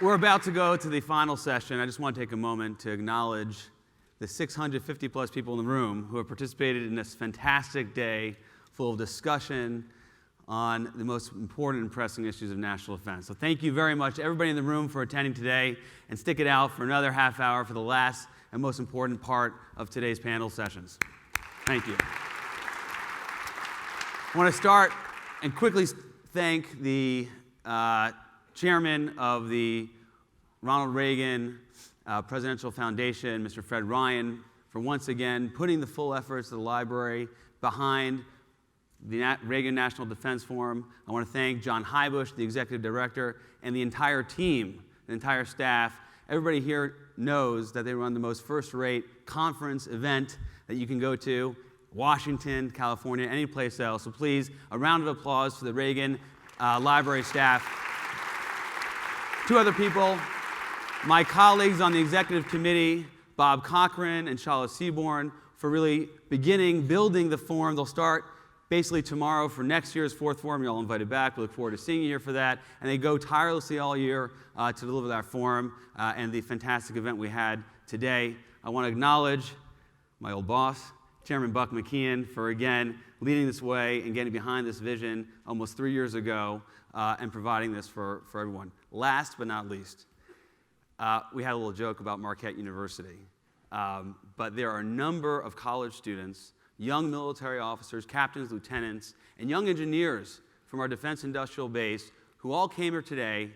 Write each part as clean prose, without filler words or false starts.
We're about to go to the final session. I just want to take a moment to acknowledge the 650 plus people in the room who have participated in this fantastic day full of discussion on the most important and pressing issues of national defense. So thank you very much to everybody in the room for attending today, and stick it out for another half hour for the last and most important part of today's panel sessions. Thank you. I want to start and quickly thank the chairman of the Ronald Reagan Presidential Foundation, Mr. Fred Ryan, for once again putting the full efforts of the library behind the Reagan National Defense Forum. I want to thank John Hybush, the executive director, and the entire team, the entire staff. Everybody here knows that they run the most first-rate conference event that you can go to, Washington, California, any place else. So please, a round of applause for the Reagan Library staff. Two other people, my colleagues on the executive committee, Bob Cochran and Charlotte Seaborn, for really building the forum. They'll start basically tomorrow for next year's fourth forum. You're all invited back. We look forward to seeing you here for that. And they go tirelessly all year to deliver that forum and the fantastic event we had today. I want to acknowledge my old boss, Chairman Buck McKeon, for again leading this way and getting behind this vision almost 3 years ago and providing this for everyone. Last but not least, we had a little joke about Marquette University, but there are a number of college students, young military officers, captains, lieutenants, and young engineers from our defense industrial base who all came here today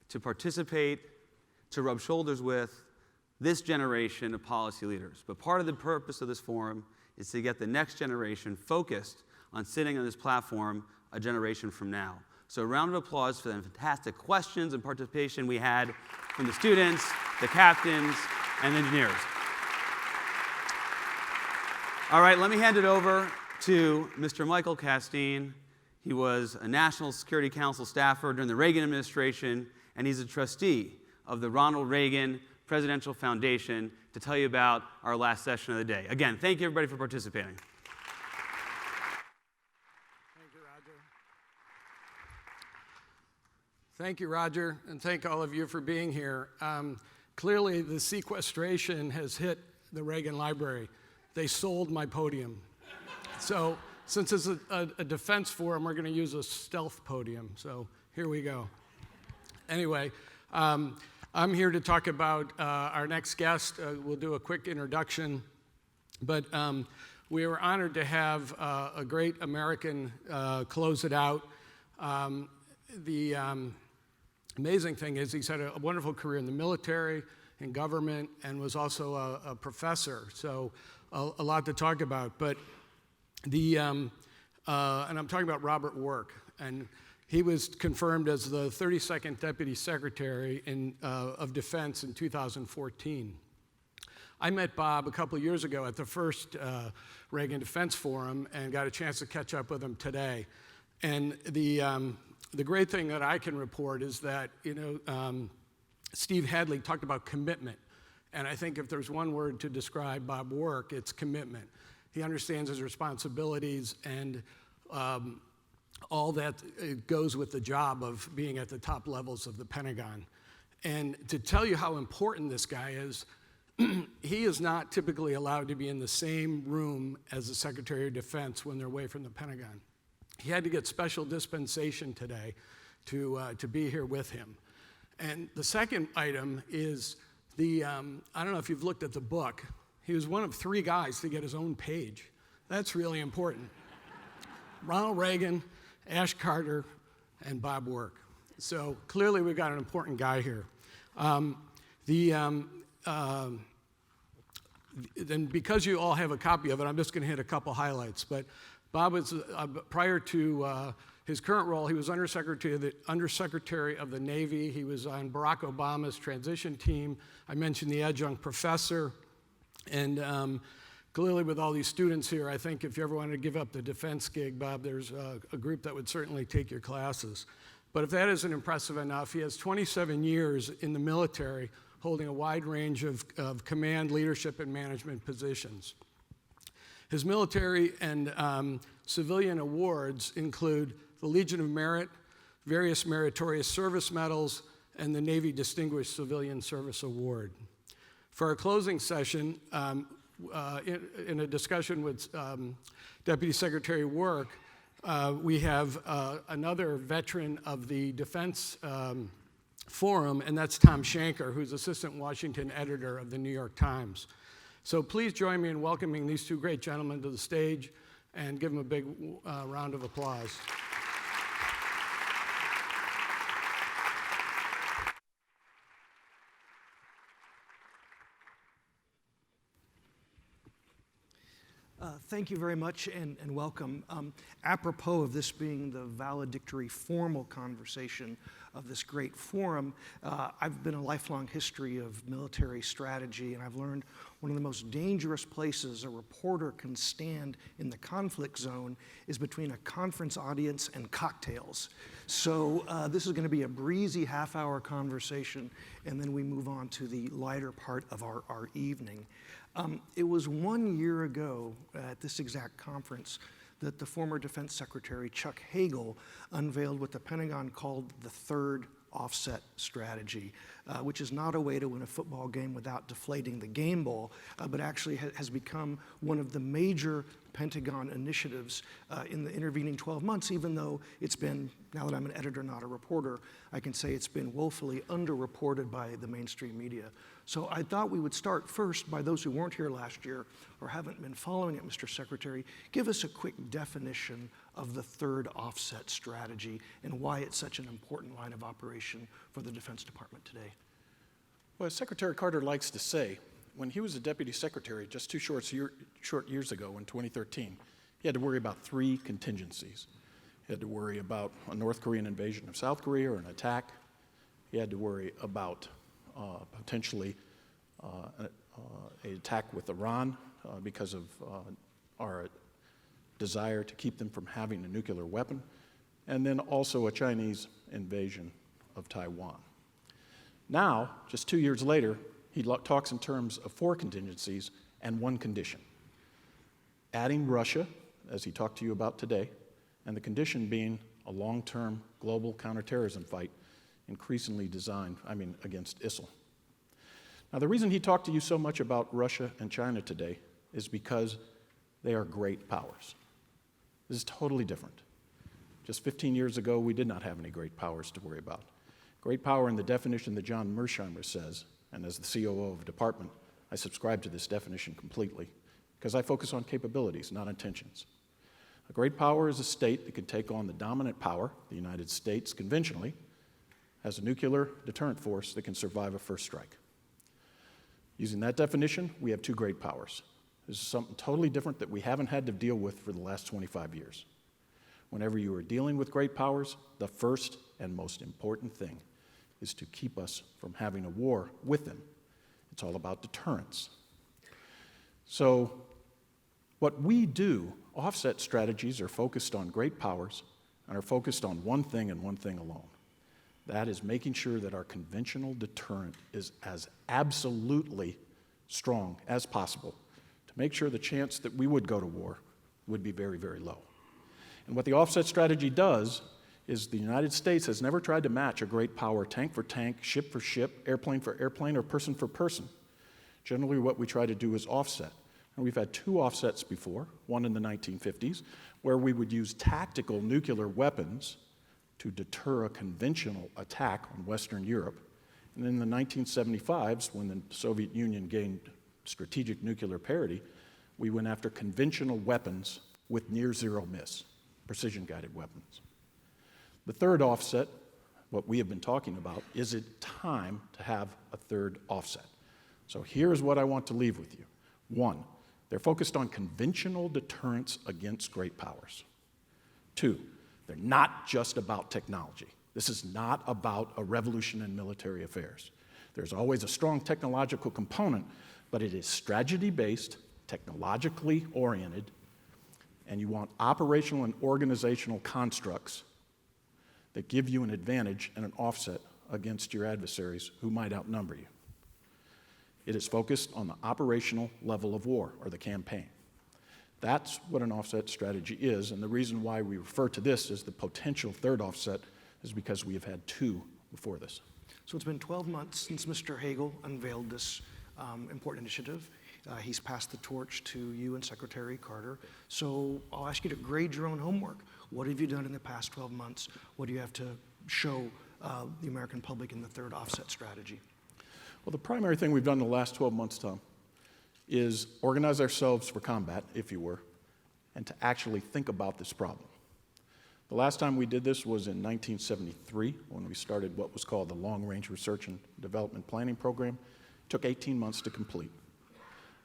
to participate, to rub shoulders with this generation of policy leaders. But part of the purpose of this forum is to get the next generation focused on sitting on this platform a generation from now. So a round of applause for the fantastic questions and participation we had from the students, the captains, and the engineers. All right, let me hand it over to Mr. Michael Castine. He was a National Security Council staffer during the Reagan administration, and he's a trustee of the Ronald Reagan Presidential Foundation to tell you about our last session of the day. Again, thank you everybody for participating. Thank you, Roger, and thank all of you for being here. Clearly, the sequestration has hit the Reagan Library. They sold my podium. So since it's a defense forum, we're going to use a stealth podium. So here we go. Anyway, I'm here to talk about our next guest. We'll do a quick introduction. But we were honored to have a great American close it out. The amazing thing is he's had a wonderful career in the military, in government, and was also a professor. So a lot to talk about. But and I'm talking about Robert Work. And he was confirmed as the 32nd Deputy Secretary of Defense in 2014. I met Bob a couple of years ago at the first Reagan Defense Forum and got a chance to catch up with him today. And the great thing that I can report is that, Steve Hadley talked about commitment. And I think if there's one word to describe Bob Work, it's commitment. He understands his responsibilities and all that goes with the job of being at the top levels of the Pentagon. And to tell you how important this guy is, he is not typically allowed to be in the same room as the Secretary of Defense when they're away from the Pentagon. He had to get special dispensation today to be here with him. And the second item is I don't know if you've looked at the book. He was one of 3 guys to get his own page. That's really important. Ronald Reagan, Ash Carter, and Bob Work. So clearly we've got an important guy here. Then because you all have a copy of it, I'm just going to hit a couple highlights. But Bob was, prior to his current role, he was Undersecretary of the Navy. He was on Barack Obama's transition team. I mentioned the adjunct professor. And clearly with all these students here, I think if you ever wanted to give up the defense gig, Bob, there's a group that would certainly take your classes. But if that isn't impressive enough, he has 27 years in the military, holding a wide range of command, leadership, and management positions. His military and civilian awards include the Legion of Merit, various meritorious service medals, and the Navy Distinguished Civilian Service Award. For our closing session, in a discussion with Deputy Secretary Work, we have another veteran of the Defense Forum, and that's Tom Shanker, who's Assistant Washington Editor of the New York Times. So please join me in welcoming these two great gentlemen to the stage and give them a big round of applause. Thank you very much and welcome. Apropos of this being the valedictory formal conversation of this great forum, I've been a lifelong history of military strategy, and I've learned one of the most dangerous places a reporter can stand in the conflict zone is between a conference audience and cocktails. So this is going to be a breezy half-hour conversation, and then we move on to the lighter part of our evening. It was 1 year ago at this exact conference that the former Defense Secretary Chuck Hagel unveiled what the Pentagon called the third offset strategy, which is not a way to win a football game without deflating the game ball, but actually has become one of the major Pentagon initiatives in the intervening 12 months, even though it's been, now that I'm an editor, not a reporter, I can say it's been woefully underreported by the mainstream media. So I thought we would start first by those who weren't here last year or haven't been following it, Mr. Secretary. Give us a quick definition of the third offset strategy and why it's such an important line of operation for the Defense Department today. Well, as Secretary Carter likes to say, when he was a deputy secretary just two short years ago in 2013, he had to worry about three contingencies. He had to worry about a North Korean invasion of South Korea or an attack. He had to worry about potentially an attack with Iran because of our desire to keep them from having a nuclear weapon, and then also a Chinese invasion of Taiwan. Now, just 2 years later, he talks in terms of four contingencies and one condition. Adding Russia, as he talked to you about today, and the condition being a long-term global counterterrorism fight increasingly designed, against ISIL. Now, the reason he talked to you so much about Russia and China today is because they are great powers. This is totally different. Just 15 years ago, we did not have any great powers to worry about. Great power in the definition that John Mearsheimer says, and as the COO of a department, I subscribe to this definition completely because I focus on capabilities, not intentions. A great power is a state that can take on the dominant power, the United States, conventionally, as a nuclear deterrent force that can survive a first strike. Using that definition, we have two great powers. This is something totally different that we haven't had to deal with for the last 25 years. Whenever you are dealing with great powers, the first and most important thing is to keep us from having a war with them. It's all about deterrence. So what we do, offset strategies are focused on great powers and are focused on one thing and one thing alone. That is making sure that our conventional deterrent is as absolutely strong as possible to make sure the chance that we would go to war would be very, very low. And what the offset strategy does is the United States has never tried to match a great power tank for tank, ship for ship, airplane for airplane, or person for person. Generally, what we try to do is offset. And we've had two offsets before, one in the 1950s, where we would use tactical nuclear weapons to deter a conventional attack on Western Europe. And in the 1975s, when the Soviet Union gained strategic nuclear parity, we went after conventional weapons with near-zero miss, precision-guided weapons. The third offset, what we have been talking about, is it time to have a third offset? So here's what I want to leave with you. One, they're focused on conventional deterrence against great powers. Two, they're not just about technology. This is not about a revolution in military affairs. There's always a strong technological component, but it is strategy-based, technologically oriented, and you want operational and organizational constructs that give you an advantage and an offset against your adversaries who might outnumber you. It is focused on the operational level of war, or the campaign. That's what an offset strategy is, and the reason why we refer to this as the potential third offset is because we have had two before this. So it's been 12 months since Mr. Hagel unveiled this important initiative. He's passed the torch to you and Secretary Carter. So I'll ask you to grade your own homework. What have you done in the past 12 months? What do you have to show the American public in the third offset strategy? Well, the primary thing we've done in the last 12 months, Tom, is organize ourselves for combat, if you were, and to actually think about this problem. The last time we did this was in 1973, when we started what was called the Long Range Research and Development Planning Program. It took 18 months to complete.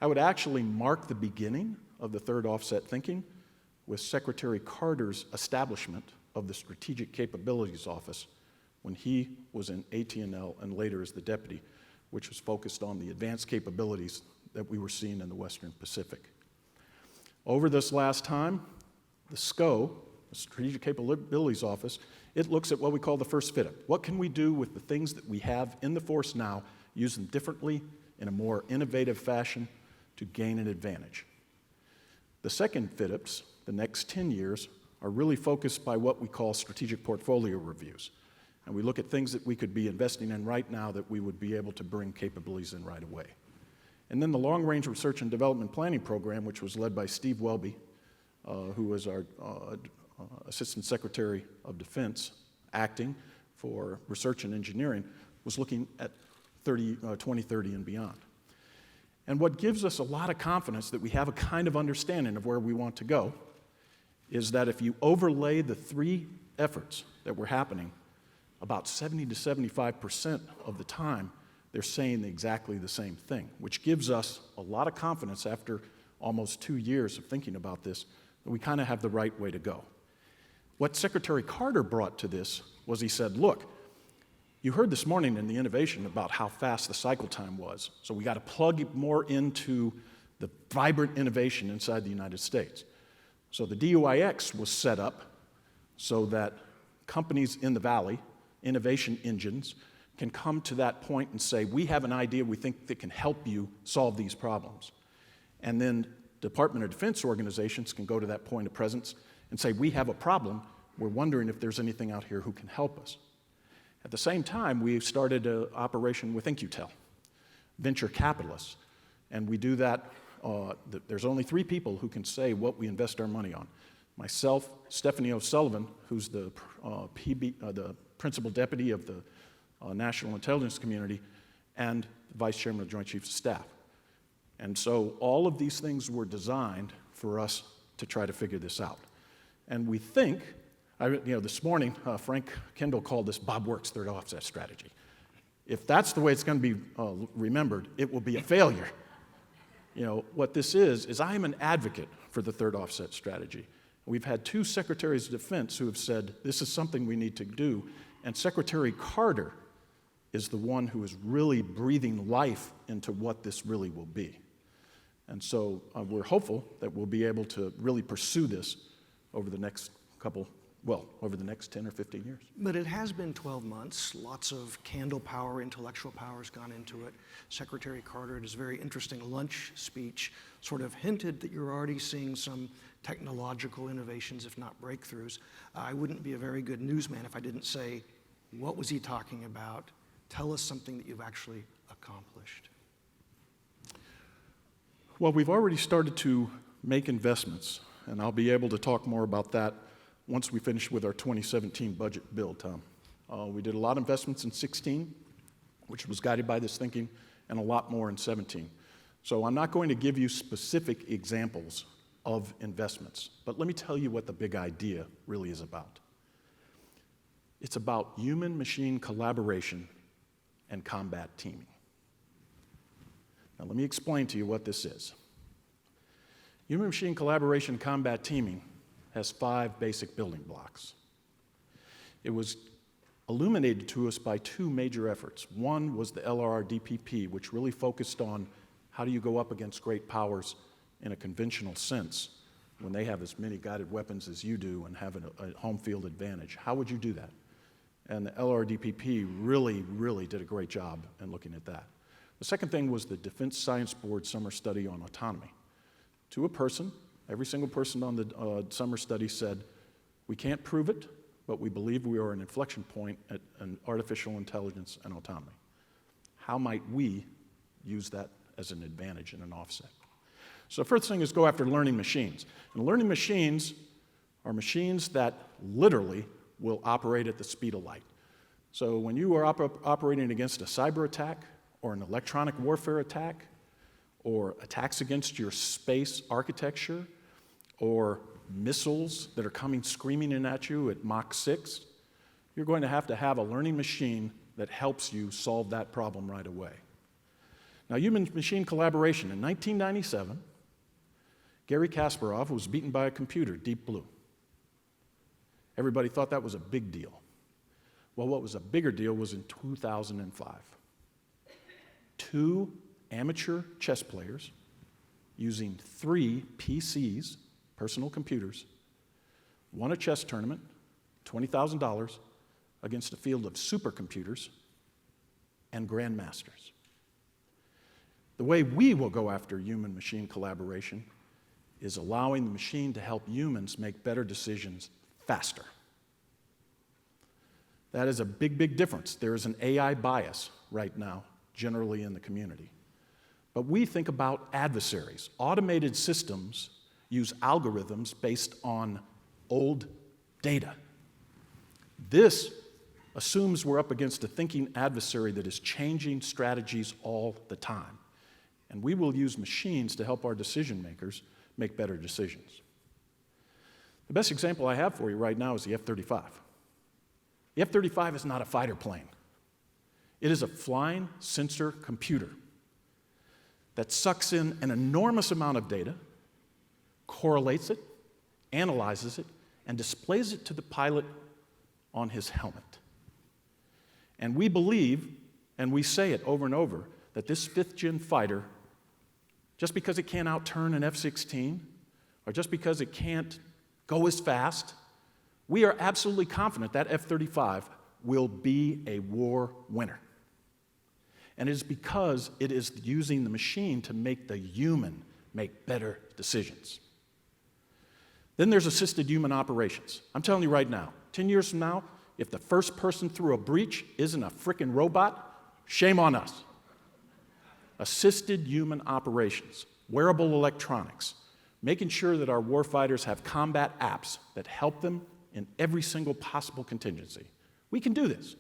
I would actually mark the beginning of the third offset thinking with Secretary Carter's establishment of the Strategic Capabilities Office when he was in AT&L and later as the deputy, which was focused on the advanced capabilities that we were seeing in the Western Pacific. Over this last time, the SCO, the Strategic Capabilities Office, it looks at what we call the first fit-up. What can we do with the things that we have in the force now, use them differently in a more innovative fashion to gain an advantage? The second fit-ups, the next 10 years, are really focused by what we call strategic portfolio reviews. And we look at things that we could be investing in right now that we would be able to bring capabilities in right away. And then the Long Range Research and Development Planning Program, which was led by Steve Welby, who was our Assistant Secretary of Defense, acting for research and engineering, was looking at 2030 and beyond. And what gives us a lot of confidence that we have a kind of understanding of where we want to go is that if you overlay the three efforts that were happening, about 70 to 75% of the time, they're saying exactly the same thing, which gives us a lot of confidence after almost 2 years of thinking about this, that we kind of have the right way to go. What Secretary Carter brought to this was he said, look, you heard this morning in the innovation about how fast the cycle time was, so we got to plug it more into the vibrant innovation inside the United States. So the DUIX was set up so that companies in the Valley, innovation engines, can come to that point and say, we have an idea we think that can help you solve these problems. And then Department of Defense organizations can go to that point of presence and say, we have a problem, we're wondering if there's anything out here who can help us. At the same time, we started an operation with InQtel, venture capitalists, and we do that. There's only 3 people who can say what we invest our money on. Myself, Stephanie O'Sullivan, who's the principal deputy of the National Intelligence Community, and the vice chairman of the Joint Chiefs of Staff. And so all of these things were designed for us to try to figure this out. And we think, this morning, Frank Kendall called this Bob Works third offset strategy. If that's the way it's going to be remembered, it will be a failure. What this is I am an advocate for the third offset strategy. We've had 2 secretaries of defense who have said this is something we need to do, and Secretary Carter is the one who is really breathing life into what this really will be. And so we're hopeful that we'll be able to really pursue this over the next over the next 10 or 15 years. But it has been 12 months. Lots of candle power, intellectual power has gone into it. Secretary Carter, in his very interesting lunch speech, sort of hinted that you're already seeing some technological innovations, if not breakthroughs. I wouldn't be a very good newsman if I didn't say, what was he talking about? Tell us something that you've actually accomplished. Well, we've already started to make investments, and I'll be able to talk more about that once we finish with our 2017 budget bill, Tom. We did a lot of investments in 16, which was guided by this thinking, and a lot more in 17. So I'm not going to give you specific examples of investments, but let me tell you what the big idea really is about. It's about human-machine collaboration and combat teaming. Now let me explain to you what this is. Human-machine collaboration and combat teaming has 5 basic building blocks. It was illuminated to us by 2 major efforts. One was the LRRDPP, which really focused on how do you go up against great powers in a conventional sense when they have as many guided weapons as you do and have a home field advantage. How would you do that? And the LRRDPP really, really did a great job in looking at that. The second thing was the Defense Science Board summer study on autonomy. To a person, every single person on the summer study said, we can't prove it, but we believe we are an inflection point at an artificial intelligence and autonomy. How might we use that as an advantage and an offset? So the first thing is go after learning machines. And learning machines are machines that literally will operate at the speed of light. So when you are operating against a cyber attack or an electronic warfare attack or attacks against your space architecture or missiles that are coming screaming in at you at Mach 6, you're going to have a learning machine that helps you solve that problem right away. Now, human-machine collaboration. In 1997, Garry Kasparov was beaten by a computer, Deep Blue. Everybody thought that was a big deal. Well, what was a bigger deal was in 2005. 2 amateur chess players using 3 PCs, personal computers, won a chess tournament, $20,000, against a field of supercomputers and grandmasters. The way we will go after human-machine collaboration is allowing the machine to help humans make better decisions faster. That is a big, big difference. There is an AI bias right now, generally in the community. But we think about adversaries. Automated systems use algorithms based on old data. This assumes we're up against a thinking adversary that is changing strategies all the time. And we will use machines to help our decision makers make better decisions. The best example I have for you right now is the F-35. The F-35 is not a fighter plane. It is a flying sensor computer that sucks in an enormous amount of data, correlates it, analyzes it, and displays it to the pilot on his helmet. And we believe, and we say it over and over, that this 5th-gen fighter, just because it can't outturn an F-16, or just because it can't go as fast, we are absolutely confident that F-35 will be a war winner. And it is because it is using the machine to make the human make better decisions. Then there's assisted human operations. I'm telling you right now, 10 years from now, if the first person through a breach isn't a frickin' robot, shame on us. Assisted human operations, wearable electronics, making sure that our warfighters have combat apps that help them in every single possible contingency. We can do this.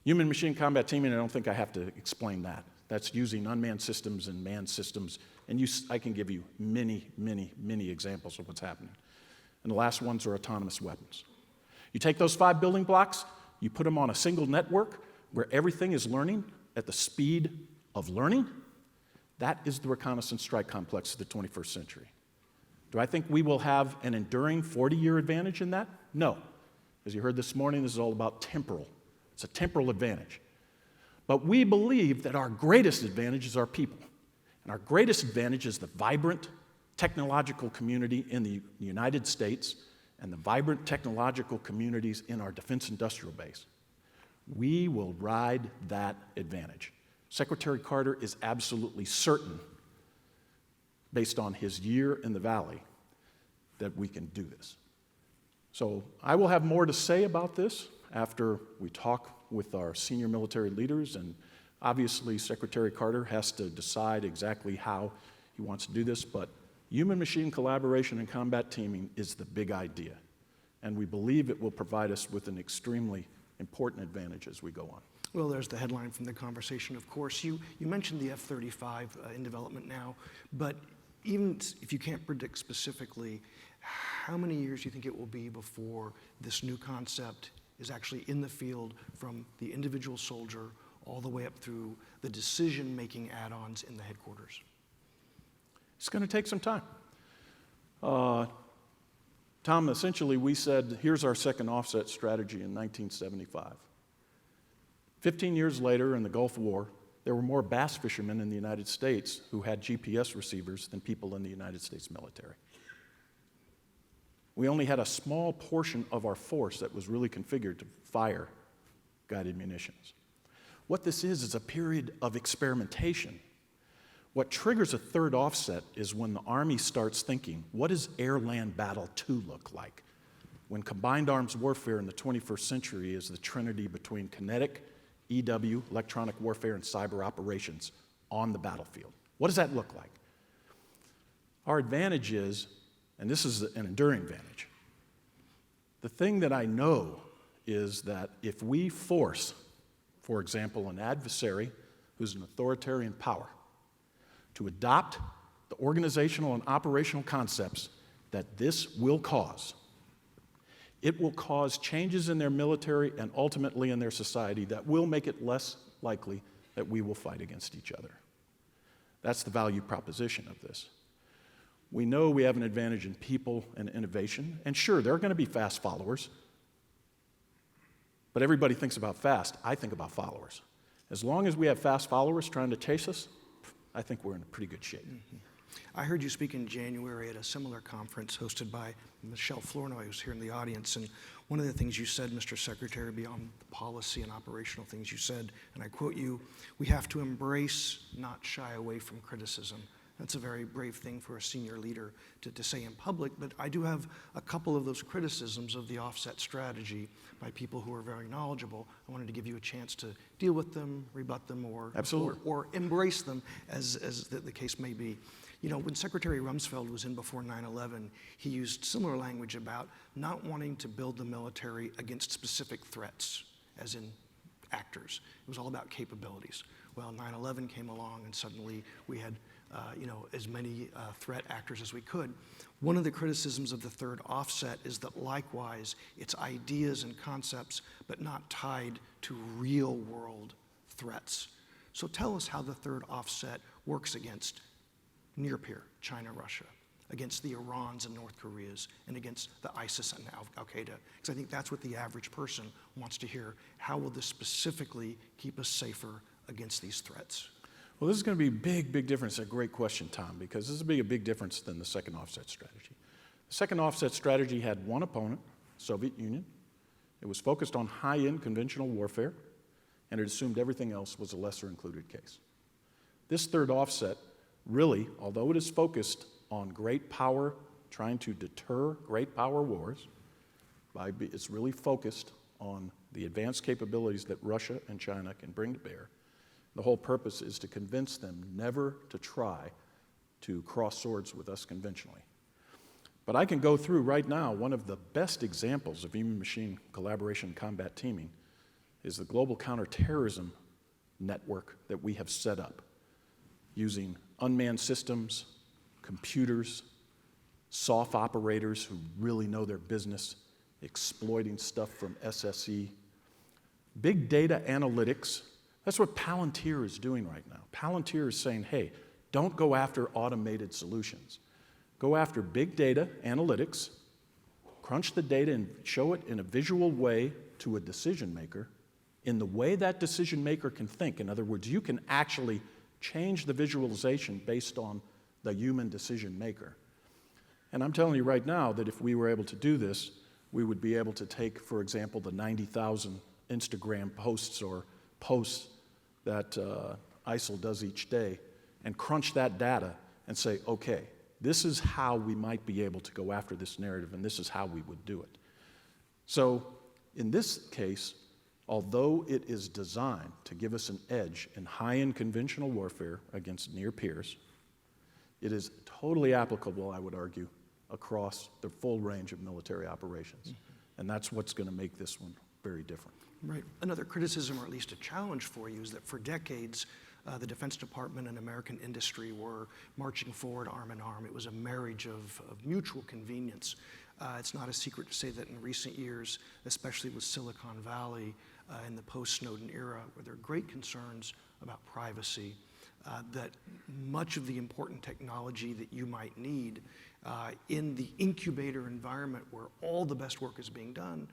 Human-machine combat teaming, I don't think I have to explain that. That's using unmanned systems and manned systems, and I can give you many, many, many examples of what's happening. And the last ones are autonomous weapons. You take those 5 building blocks, you put them on a single network where everything is learning at the speed of learning. That is the reconnaissance strike complex of the 21st century. Do I think we will have an enduring 40-year advantage in that? No. As you heard this morning, this is all about temporal. It's a temporal advantage. But we believe that our greatest advantage is our people. And our greatest advantage is the vibrant technological community in the United States and the vibrant technological communities in our defense industrial base. We will ride that advantage. Secretary Carter is absolutely certain, based on his year in the Valley, that we can do this. So I will have more to say about this after we talk with our senior military leaders, and obviously Secretary Carter has to decide exactly how he wants to do this, but human-machine collaboration and combat teaming is the big idea, and we believe it will provide us with an extremely important advantage as we go on. Well, there's the headline from the conversation, of course. You mentioned the F-35 in development now, but even if you can't predict specifically, how many years do you think it will be before this new concept is actually in the field, from the individual soldier all the way up through the decision-making add-ons in the headquarters? It's going to take some time. Tom, essentially we said, here's our second offset strategy in 1975. 15 years later, in the Gulf War, there were more bass fishermen in the United States who had GPS receivers than people in the United States military. We only had a small portion of our force that was really configured to fire guided munitions. What this is a period of experimentation. What triggers a third offset is when the Army starts thinking, what does air-land battle 2 look like? when combined arms warfare in the 21st century is the trinity between kinetic, EW, electronic warfare, and cyber operations on the battlefield. What does that look like? Our advantage is, and this is an enduring advantage, the thing that I know is that if we force, for example, an adversary who's an authoritarian power to adopt the organizational and operational concepts that this will cause, it will cause changes in their military and ultimately in their society that will make it less likely that we will fight against each other. That's the value proposition of this. We know we have an advantage in people and innovation, and sure, there are going to be fast followers, but everybody thinks about fast. I think about followers. As long as we have fast followers trying to chase us, I think we're in pretty good shape. Mm-hmm. I heard you speak in January at a similar conference hosted by Michelle Flournoy, who's here in the audience, and one of the things you said, Mr. Secretary, beyond the policy and operational things you said, and I quote you, "We have to embrace, not shy away from criticism." That's a very brave thing for a senior leader to say in public, but I do have a couple of those criticisms of the offset strategy by people who are very knowledgeable. I wanted to give you a chance to deal with them, rebut them, or embrace them as the case may be. You know, when Secretary Rumsfeld was in before 9/11, he used similar language about not wanting to build the military against specific threats, as in actors. It was all about capabilities. Well, 9/11 came along, and suddenly we had as many threat actors as we could. One of the criticisms of the third offset is that likewise, it's ideas and concepts, but not tied to real world threats. So tell us how the third offset works against near peer, China, Russia, against the Irans and North Koreas, and against the ISIS and Al-Qaeda. Because I think that's what the average person wants to hear. How will this specifically keep us safer against these threats? Well, this is going to be a big, big difference. A great question, Tom, because this is a big difference than the second offset strategy. The second offset strategy had one opponent, Soviet Union. It was focused on high-end conventional warfare, and it assumed everything else was a lesser included case. This third offset really, although it is focused on great power, trying to deter great power wars, it's really focused on the advanced capabilities that Russia and China can bring to bear. The whole purpose is to convince them never to try to cross swords with us conventionally. But I can go through right now, one of the best examples of human-machine collaboration and combat teaming is the global counterterrorism network that we have set up using unmanned systems, computers, soft operators who really know their business, exploiting stuff from SSE, big data analytics. That's what Palantir is doing right now. Palantir is saying, hey, don't go after automated solutions. Go after big data analytics, crunch the data and show it in a visual way to a decision maker in the way that decision maker can think. In other words, you can actually change the visualization based on the human decision maker. And I'm telling you right now that if we were able to do this, we would be able to take, for example, the 90,000 Instagram posts or posts that ISIL does each day and crunch that data and say, okay, this is how we might be able to go after this narrative, and this is how we would do it. So in this case, although it is designed to give us an edge in high-end conventional warfare against near peers, it is totally applicable, I would argue, across the full range of military operations. Mm-hmm. And that's what's going to make this one very different. Right. Another criticism, or at least a challenge for you, is that for decades, the Defense Department and American industry were marching forward arm in arm. It was a marriage of mutual convenience. It's not a secret to say that in recent years, especially with Silicon Valley in the post-Snowden era, where there are great concerns about privacy, that much of the important technology that you might need in the incubator environment where all the best work is being done,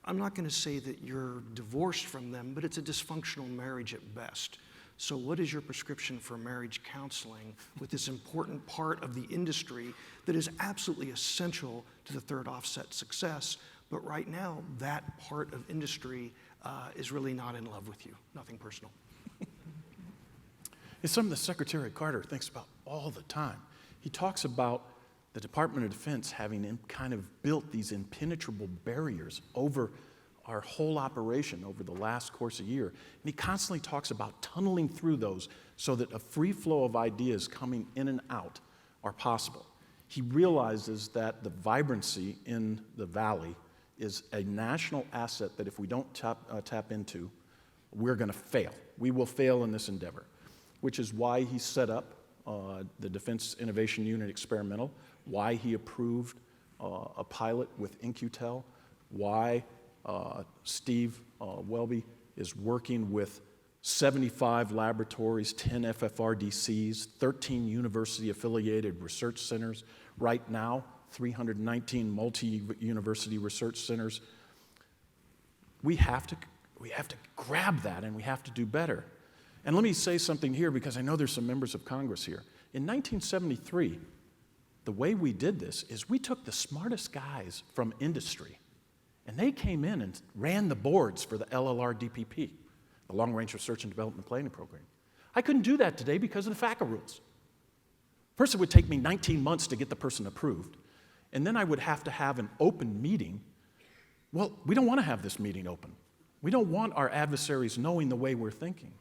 I'm not going to say that you're divorced from them, but it's a dysfunctional marriage at best. So what is your prescription for marriage counseling with this important part of the industry that is absolutely essential to the third offset success, but right now that part of industry is really not in love with you? Nothing personal. It's something that Secretary Carter thinks about all the time. He talks about the the Department of Defense having kind of built these impenetrable barriers over our whole operation over the last course of year. And he constantly talks about tunneling through those so that a free flow of ideas coming in and out are possible. He realizes that the vibrancy in the valley is a national asset that if we don't tap into, we're going to fail. We will fail in this endeavor, which is why he set up the Defense Innovation Unit Experimental, why he approved a pilot with InQtel, why Steve Welby is working with 75 laboratories, 10 FFRDCs, 13 university-affiliated research centers. Right now, 319 multi-university research centers. We have to grab that, and we have to do better. And let me say something here, because I know there's some members of Congress here. In 1973, the way we did this is we took the smartest guys from industry, and they came in and ran the boards for the LLR-DPP, the Long Range Research and Development Planning Program. I couldn't do that today because of the FACA rules. First, it would take me 19 months to get the person approved, and then I would have to have an open meeting. Well, we don't want to have this meeting open. We don't want our adversaries knowing the way we're thinking.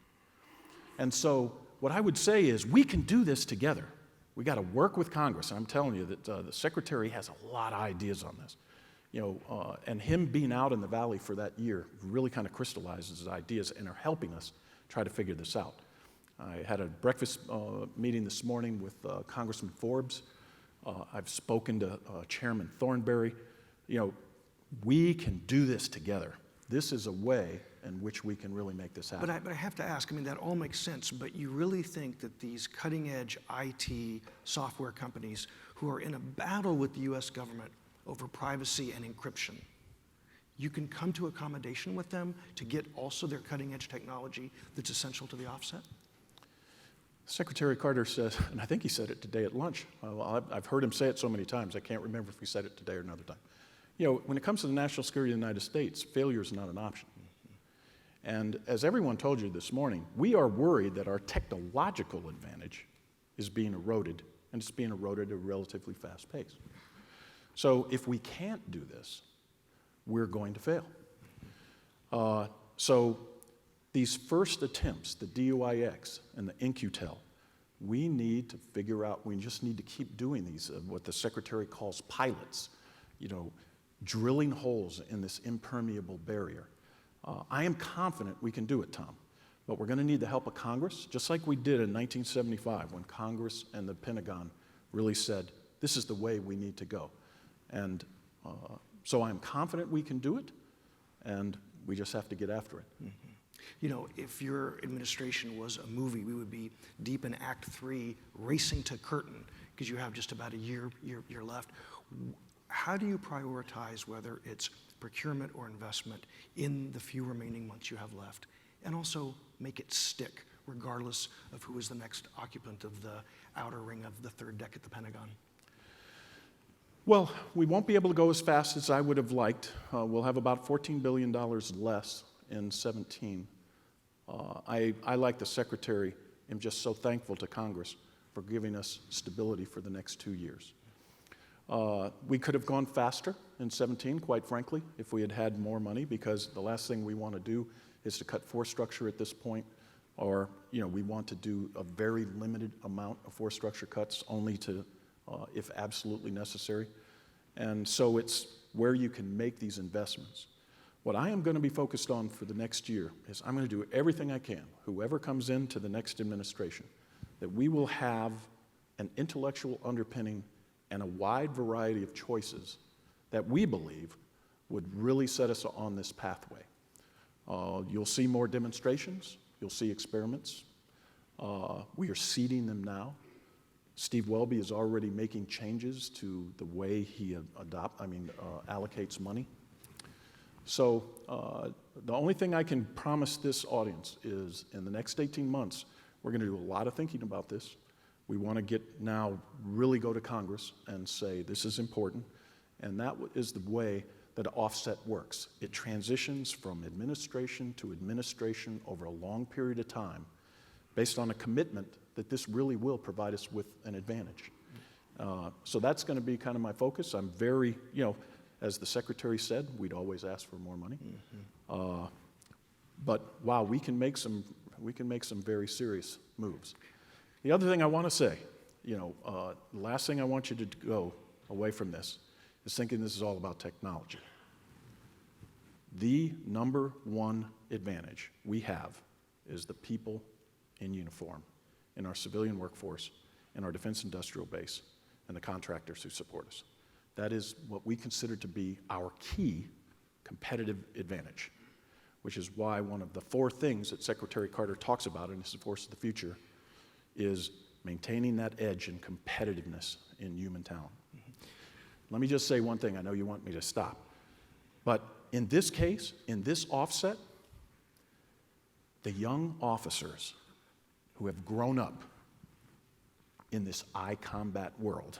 And so what I would say is we can do this together. We got to work with Congress, and I'm telling you that the Secretary has a lot of ideas on this. And him being out in the Valley for that year really kind of crystallizes his ideas and are helping us try to figure this out. I had a breakfast meeting this morning with Congressman Forbes. I've spoken to Chairman Thornberry. We can do this together. This is a way in which we can really make this happen. But I have to ask, that all makes sense, but you really think that these cutting-edge IT software companies who are in a battle with the US government over privacy and encryption, you can come to accommodation with them to get also their cutting-edge technology that's essential to the offset? Secretary Carter says, and I think he said it today at lunch. I've heard him say it so many times, I can't remember if he said it today or another time. When it comes to the national security of the United States, failure is not an option. And as everyone told you this morning, we are worried that our technological advantage is being eroded, and it's being eroded at a relatively fast pace. So if we can't do this, we're going to fail. So these first attempts, the DUIX and the InQtel, we need to figure out, we just need to keep doing these, what the Secretary calls pilots, drilling holes in this impermeable barrier. I am confident we can do it, Tom, but we're going to need the help of Congress, just like we did in 1975 when Congress and the Pentagon really said, this is the way we need to go. And so I'm confident we can do it, and we just have to get after it. Mm-hmm. If your administration was a movie, we would be deep in Act 3, racing to curtain, because you have just about a year left. How do you prioritize whether it's procurement or investment in the few remaining months you have left, and also make it stick regardless of who is the next occupant of the outer ring of the third deck at the Pentagon? Well, we won't be able to go as fast as I would have liked. We'll have about $14 billion less in 17. I, like the Secretary, am just so thankful to Congress for giving us stability for the next 2 years. We could have gone faster in 17, quite frankly, if we had had more money, because the last thing we want to do is to cut force structure at this point, or we want to do a very limited amount of force structure cuts, only to, if absolutely necessary. And so it's where you can make these investments. What I am going to be focused on for the next year is I'm going to do everything I can, whoever comes into the next administration, that we will have an intellectual underpinning and a wide variety of choices that we believe would really set us on this pathway. You'll see more demonstrations. You'll see experiments. We are seeding them now. Steve Welby is already making changes to the way he allocates money. So the only thing I can promise this audience is in the next 18 months, we're going to do a lot of thinking about this. We want to really go to Congress and say this is important, and that is the way that offset works. It transitions from administration to administration over a long period of time based on a commitment that this really will provide us with an advantage. So that's going to be kind of my focus. I'm very, as the secretary said, we'd always ask for more money. But wow, we can make some very serious moves. The other thing I want to say, the last thing I want you to go away from this is thinking this is all about technology. The number one advantage we have is the people in uniform in our civilian workforce, in our defense industrial base, and the contractors who support us. That is what we consider to be our key competitive advantage, which is why one of the 4 things that Secretary Carter talks about in his Force of the Future is maintaining that edge and competitiveness in human talent. Let me just say one thing. I know you want me to stop. But in this case, in this offset, the young officers who have grown up in this iCombat world,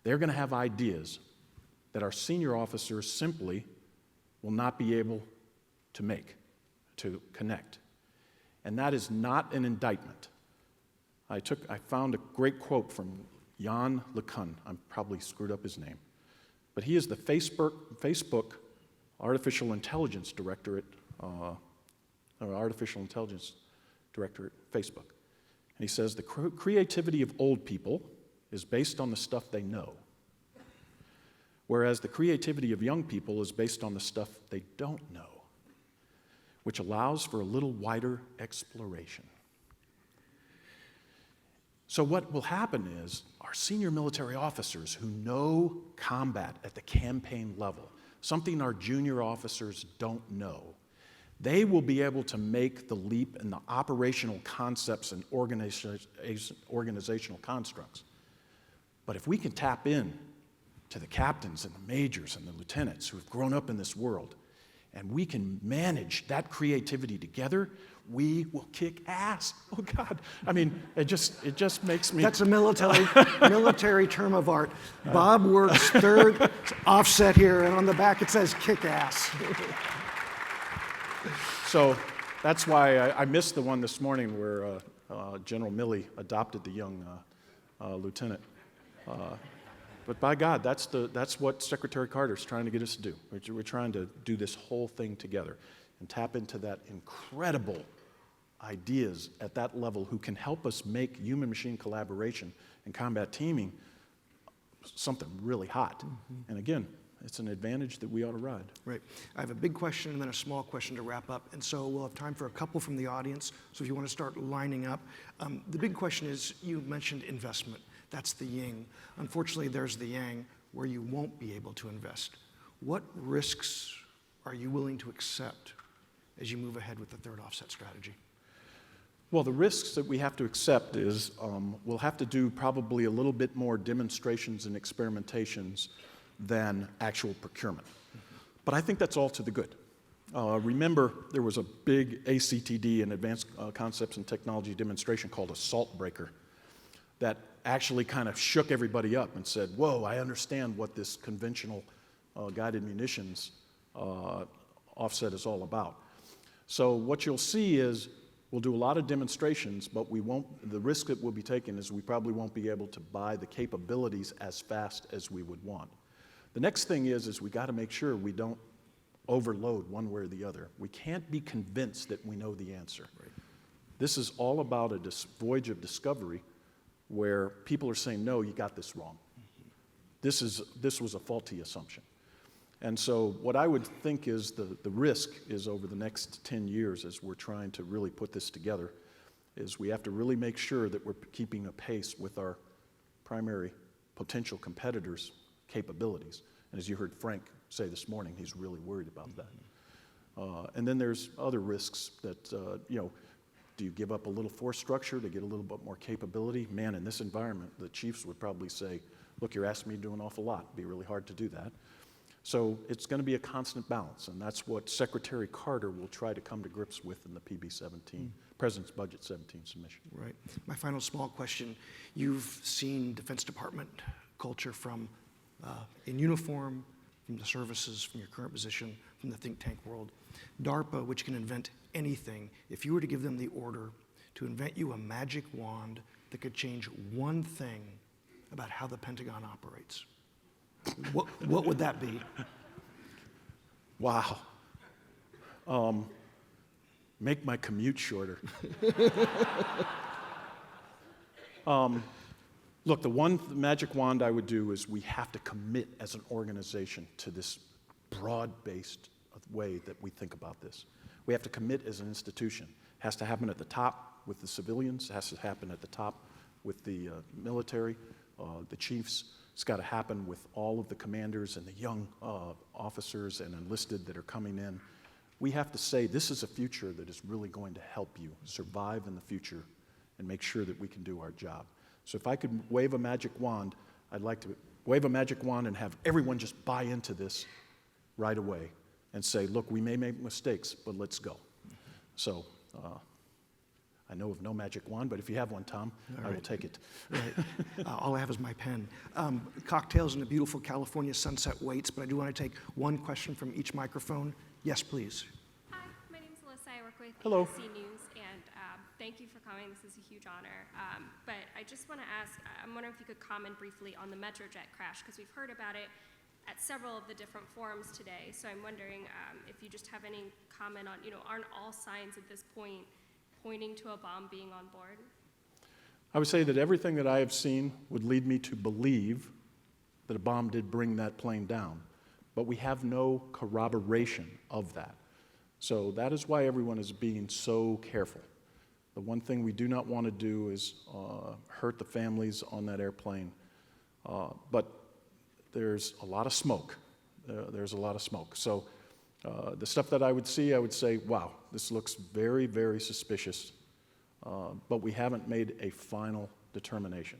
they're going to have ideas that our senior officers simply will not be able to connect. And that is not an indictment. I found a great quote from Jan LeCun. I probably screwed up his name. But he is the Facebook Artificial Intelligence Director at Facebook. And he says, the creativity of old people is based on the stuff they know, whereas the creativity of young people is based on the stuff they don't know, which allows for a little wider exploration. So what will happen is our senior military officers who know combat at the campaign level, something our junior officers don't know, they will be able to make the leap in the operational concepts and organizational constructs. But if we can tap in to the captains and the majors and the lieutenants who have grown up in this world, and we can manage that creativity together, we will kick ass. Oh God, I mean, it just makes me... That's a military term of art. Bob works third offset here, and on the back it says kick ass. So that's why I missed the one this morning where General Milley adopted the young lieutenant. But by God, that's what Secretary Carter's trying to get us to do. We're trying to do this whole thing together and tap into that incredible ideas at that level who can help us make human-machine collaboration and combat teaming something really hot. And again, it's an advantage that we ought to ride. Right. I have a big question and then a small question to wrap up. And so we'll have time for a couple from the audience. So if you want to start lining up. The big question is, you mentioned investment. That's the yin. Unfortunately, there's the yang where you won't be able to invest. What risks are you willing to accept as you move ahead with the third offset strategy? Well, the risks that we have to accept is we'll have to do probably a little bit more demonstrations and experimentations than actual procurement. But I think that's all to the good. Remember, there was a big ACTD, an Advanced Concepts and Technology demonstration called a salt breaker that actually kind of shook everybody up and said, whoa, I understand what this conventional guided munitions offset is all about. So what you'll see is we'll do a lot of demonstrations, but the risk that will be taken is we probably won't be able to buy the capabilities as fast as we would want. The next thing is we got to make sure we don't overload one way or the other. We can't be convinced that we know the answer. Right. This is all about a voyage of discovery where people are saying, no, you got this wrong. This was a faulty assumption. And so what I would think is the risk is over the next 10 years as we're trying to really put this together is we have to really make sure that we're keeping a pace with our primary potential competitors' capabilities. And as you heard Frank say this morning, he's really worried about that. And then there's other risks that, do you give up a little force structure to get a little bit more capability? Man, in this environment, the chiefs would probably say, look, you're asking me to do an awful lot. It'd be really hard to do that. So it's going to be a constant balance, and that's what Secretary Carter will try to come to grips with in the PB-17, President's Budget 17 submission. Right. My final small question, you've seen Defense Department culture from in uniform, from the services, from your current position, from the think tank world. DARPA, which can invent anything, if you were to give them the order to invent you a magic wand that could change one thing about how the Pentagon operates, what would that be? Wow. Make my commute shorter. Look, the one magic wand I would do is we have to commit as an organization to this broad-based way that we think about this. We have to commit as an institution. It has to happen at the top with the civilians. It has to happen at the top with the military, the chiefs. It's got to happen with all of the commanders and the young officers and enlisted that are coming in. We have to say this is a future that is really going to help you survive in the future and make sure that we can do our job. So if I could wave a magic wand, I'd like to wave a magic wand and have everyone just buy into this right away and say, look, we may make mistakes, but let's go. So I know of no magic wand, but if you have one, Tom, I will take it. Right. All I have is my pen. Cocktails and the beautiful California sunset waits, but I do want to take one question from each microphone. Yes, please. Hi, my name is Alyssa. I work with Hello. ABC News, and thank you for coming. This is a huge honor. But I just want to ask, I'm wondering if you could comment briefly on the Metrojet crash, because we've heard about it at several of the different forums today. So I'm wondering if you just have any comment on, aren't all signs at this point pointing to a bomb being on board? I would say that everything that I have seen would lead me to believe that a bomb did bring that plane down, but we have no corroboration of that. So that is why everyone is being so careful. The one thing we do not want to do is hurt the families on that airplane, but there's a lot of smoke. There's a lot of smoke. So the stuff that I would see, I would say, wow, this looks very, very suspicious, but we haven't made a final determination.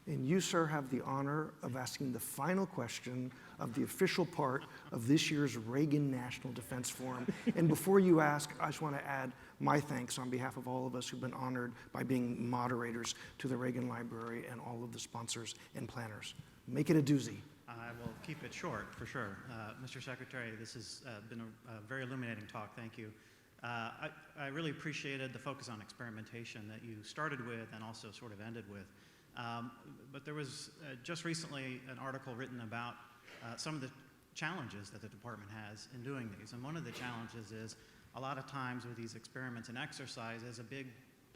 And you, sir, have the honor of asking the final question of the official part of this year's Reagan National Defense Forum. And before you ask, I just want to add my thanks on behalf of all of us who've been honored by being moderators to the Reagan Library and all of the sponsors and planners. Make it a doozy. I will keep it short, for sure. Mr. Secretary, this has been a very illuminating talk. Thank you. I really appreciated the focus on experimentation that you started with and also sort of ended with. But there was just recently an article written about some of the challenges that the department has in doing these. And one of the challenges is a lot of times with these experiments and exercises, a big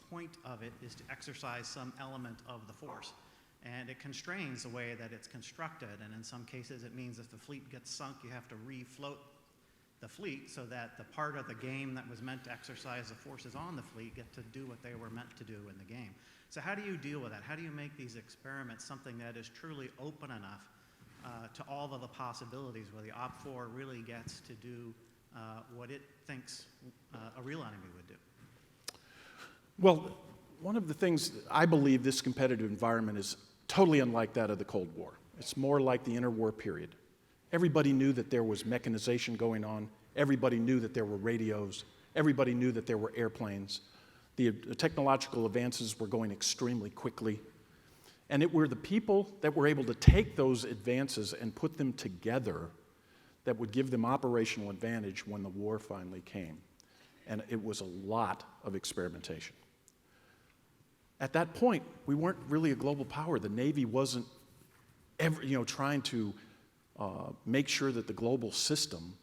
point of it is to exercise some element of the force. And it constrains the way that it's constructed. And in some cases, it means if the fleet gets sunk, you have to refloat the fleet so that the part of the game that was meant to exercise the forces on the fleet get to do what they were meant to do in the game. So how do you deal with that? How do you make these experiments something that is truly open enough to all of the possibilities where the OPFOR really gets to do what it thinks a real enemy would do? Well, one of the things I believe this competitive environment is totally unlike that of the Cold War. It's more like the interwar period. Everybody knew that there was mechanization going on. Everybody knew that there were radios. Everybody knew that there were airplanes. The technological advances were going extremely quickly. And it were the people that were able to take those advances and put them together that would give them operational advantage when the war finally came. And it was a lot of experimentation. At that point, we weren't really a global power. The Navy wasn't ever, trying to make sure that the global system,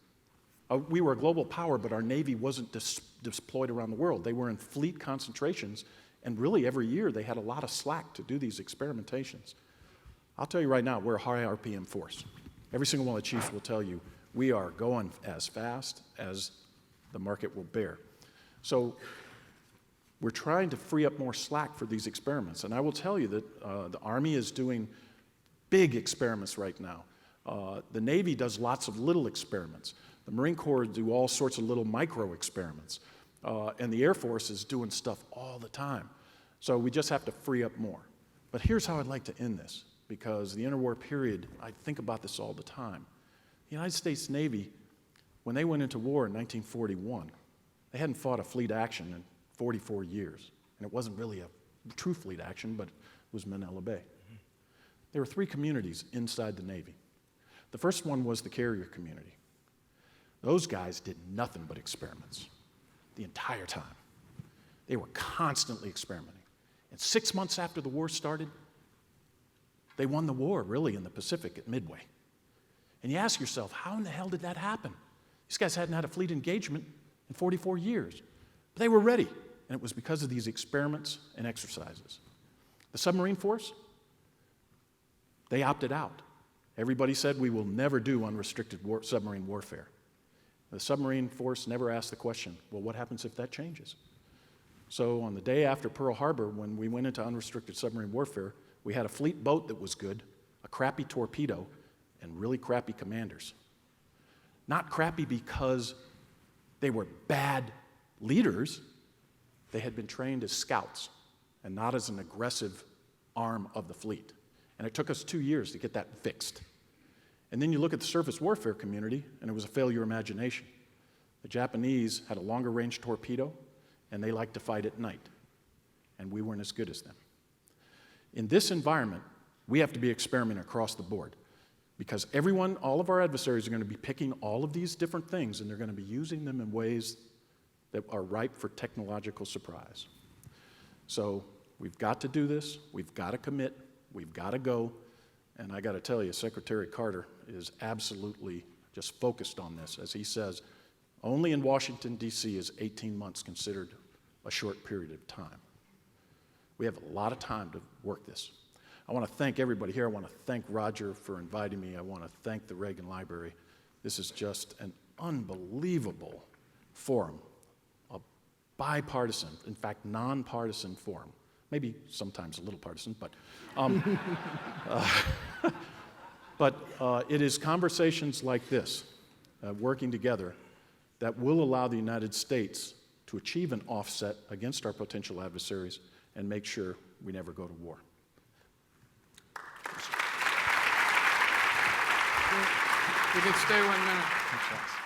we were a global power, but our Navy wasn't deployed around the world. They were in fleet concentrations, and really every year they had a lot of slack to do these experimentations. I'll tell you right now, we're a high RPM force. Every single one of the chiefs will tell you, we are going as fast as the market will bear. So we're trying to free up more slack for these experiments. And I will tell you that the Army is doing big experiments right now. The Navy does lots of little experiments. The Marine Corps do all sorts of little micro experiments. And the Air Force is doing stuff all the time. So we just have to free up more. But here's how I'd like to end this, because the interwar period, I think about this all the time. The United States Navy, when they went into war in 1941, they hadn't fought a fleet action in 44 years. And it wasn't really a true fleet action, but it was Manila Bay. There were 3 communities inside the Navy. The first one was the carrier community. Those guys did nothing but experiments the entire time. They were constantly experimenting. And 6 months after the war started, they won the war, really, in the Pacific at Midway. And you ask yourself, how in the hell did that happen? These guys hadn't had a fleet engagement in 44 years. But they were ready, and it was because of these experiments and exercises. The submarine force, they opted out. Everybody said, we will never do unrestricted submarine warfare. The submarine force never asked the question, well, what happens if that changes? So on the day after Pearl Harbor, when we went into unrestricted submarine warfare, we had a fleet boat that was good, a crappy torpedo, and really crappy commanders. Not crappy because they were bad leaders. They had been trained as scouts and not as an aggressive arm of the fleet. And it took us 2 years to get that fixed. And then you look at the surface warfare community, and it was a failure imagination. The Japanese had a longer range torpedo, and they liked to fight at night. And we weren't as good as them. In this environment, we have to be experimenting across the board. Because everyone, all of our adversaries are going to be picking all of these different things, and they're going to be using them in ways that are ripe for technological surprise. So we've got to do this, we've got to commit, we've got to go, and I got to tell you, Secretary Carter is absolutely just focused on this. As he says, only in Washington, D.C. is 18 months considered a short period of time. We have a lot of time to work this. I want to thank everybody here. I want to thank Roger for inviting me. I want to thank the Reagan Library. This is just an unbelievable forum, a bipartisan, in fact, nonpartisan forum. Maybe sometimes a little partisan, but it is conversations like this, working together, that will allow the United States to achieve an offset against our potential adversaries and make sure we never go to war. You can stay 1 minute.